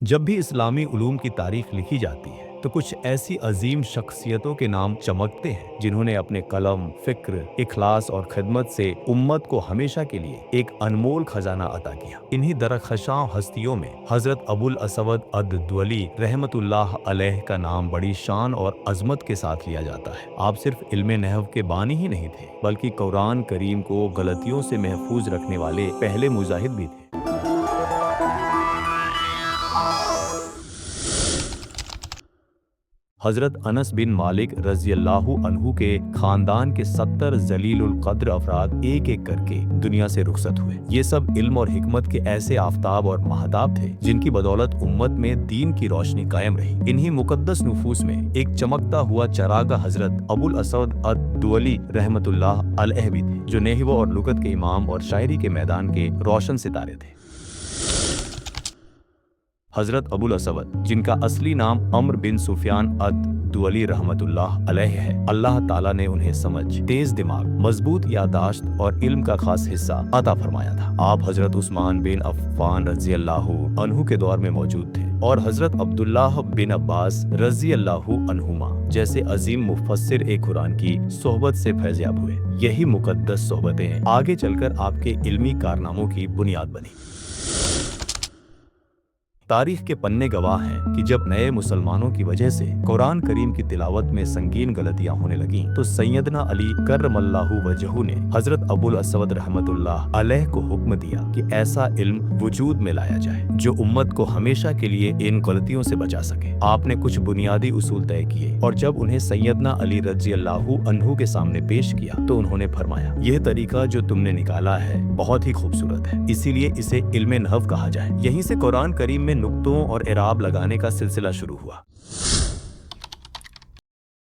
جب بھی اسلامی علوم کی تاریخ لکھی جاتی ہے تو کچھ ایسی عظیم شخصیتوں کے نام چمکتے ہیں جنہوں نے اپنے قلم، فکر، اخلاص اور خدمت سے امت کو ہمیشہ کے لیے ایک انمول خزانہ عطا کیا۔ انہی درخشاں ہستیوں میں حضرت ابوالاسود الدؤلی رحمۃ اللہ علیہ کا نام بڑی شان اور عظمت کے ساتھ لیا جاتا ہے۔ آپ صرف علم نحو کے بانی ہی نہیں تھے بلکہ قرآن کریم کو غلطیوں سے محفوظ رکھنے والے پہلے مجاہد بھی تھے۔ حضرت انس بن مالک رضی اللہ عنہ کے خاندان کے 70 ذلیل القدر افراد ایک ایک کر کے دنیا سے رخصت ہوئے۔ یہ سب علم اور حکمت کے ایسے آفتاب اور مہتاب تھے جن کی بدولت امت میں دین کی روشنی قائم رہی۔ انہی مقدس نفوس میں ایک چمکتا ہوا چراغ حضرت ابوالاسود الدؤلی رحمۃ اللہ علیہ بھی تھے، جو نحو اور لغت کے امام اور شاعری کے میدان کے روشن ستارے تھے۔ حضرت ابوالاسود، جن کا اصلی نام عمرو بن سفیان الدؤلی رحمۃ اللہ علیہ ہے، اللہ تعالیٰ نے انہیں سمجھ، تیز دماغ، مضبوط یادداشت اور علم کا خاص حصہ عطا فرمایا تھا۔ آپ حضرت عثمان بن عفان رضی اللہ عنہ کے دور میں موجود تھے اور حضرت عبداللہ بن عباس رضی اللہ عنہما جیسے عظیم مفسر قرآن کی صحبت سے فیضیاب ہوئے۔ یہی مقدس صحبتیں آگے چل کر آپ کے علمی کارناموں کی بنیاد بنی۔ تاریخ کے پنے گواہ ہیں کہ جب نئے مسلمانوں کی وجہ سے قرآن کریم کی تلاوت میں سنگین غلطیاں ہونے لگیں تو سیدنا علی کرم اللہ وجہہ نے حضرت ابوالاسود رحمۃ اللہ علیہ کو حکم دیا کہ ایسا علم وجود میں لایا جائے جو امت کو ہمیشہ کے لیے ان غلطیوں سے بچا سکے۔ آپ نے کچھ بنیادی اصول طے کیے اور جب انہیں سیدنا علی رضی اللہ عنہ کے سامنے پیش کیا تو انہوں نے فرمایا، یہ طریقہ جو تم نے نکالا ہے بہت ہی خوبصورت ہے، اسی لیے اسے علم نحو کہا جائے۔ یہیں سے قرآن کریم میں نقطوں اور اعراب لگانے کا سلسلہ شروع ہوا۔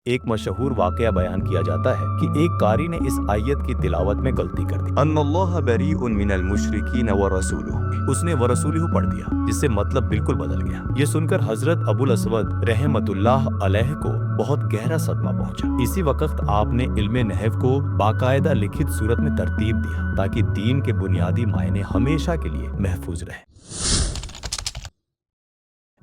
ایک مشہور واقعہ بیان کیا جاتا ہے کہ ایک قاری نے اس آیت کی تلاوت میں غلطی کر دی، ان اللہ بریء من المشرکین ورسولہ، اس نے ورسولہ پڑھ دیا جس سے مطلب بالکل بدل گیا۔ یہ سن کر حضرت ابوالاسود رحمۃ اللہ علیہ کو بہت گہرا صدمہ پہنچا۔ اسی وقت آپ نے علم نحو کو باقاعدہ لکھت صورت میں ترتیب دیا تاکہ دین کے بنیادی معنی ہمیشہ کے لیے محفوظ رہے۔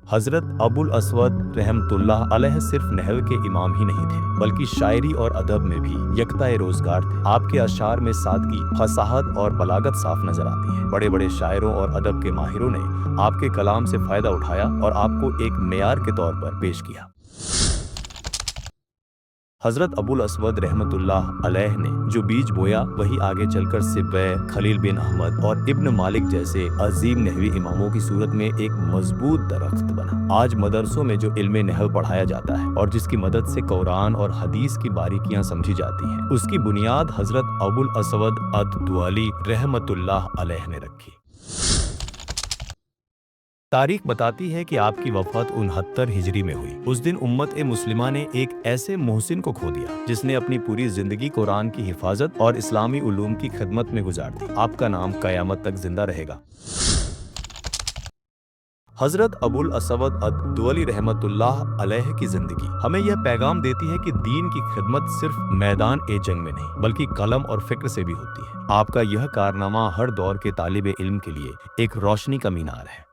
حضرت ابوالاسود رحمۃ اللہ علیہ صرف نحو کے امام ہی نہیں تھے بلکہ شاعری اور ادب میں بھی یکتا روزگار تھے۔ آپ کے اشعار میں سادگی، فصاحت اور بلاغت صاف نظر آتی ہے۔ بڑے بڑے شاعروں اور ادب کے ماہروں نے آپ کے کلام سے فائدہ اٹھایا اور آپ کو ایک معیار کے طور پر پیش کیا۔ حضرت ابوالاسود رحمۃ اللہ علیہ نے جو بیج بویا وہی آگے چل کر سبویہ، خلیل بن احمد اور ابن مالک جیسے عظیم نحوی اماموں کی صورت میں ایک مضبوط درخت بنا۔ آج مدرسوں میں جو علم نحو پڑھایا جاتا ہے اور جس کی مدد سے قرآن اور حدیث کی باریکیاں سمجھی جاتی ہیں، اس کی بنیاد حضرت ابوالاسود الدؤلی رحمۃ اللہ علیہ نے رکھی۔ تاریخ بتاتی ہے کہ آپ کی وفات 69 ہجری میں ہوئی۔ اس دن امت مسلمہ نے ایک ایسے محسن کو کھو دیا جس نے اپنی پوری زندگی قرآن کی حفاظت اور اسلامی علوم کی خدمت میں گزار دی۔ آپ کا نام قیامت تک زندہ رہے گا۔ حضرت ابوالاسود الدؤلی رحمۃ اللہ علیہ کی زندگی ہمیں یہ پیغام دیتی ہے کہ دین کی خدمت صرف میدان جنگ میں نہیں بلکہ قلم اور فکر سے بھی ہوتی ہے۔ آپ کا یہ کارنامہ ہر دور کے طالب علم کے لیے ایک روشنی کا مینار ہے۔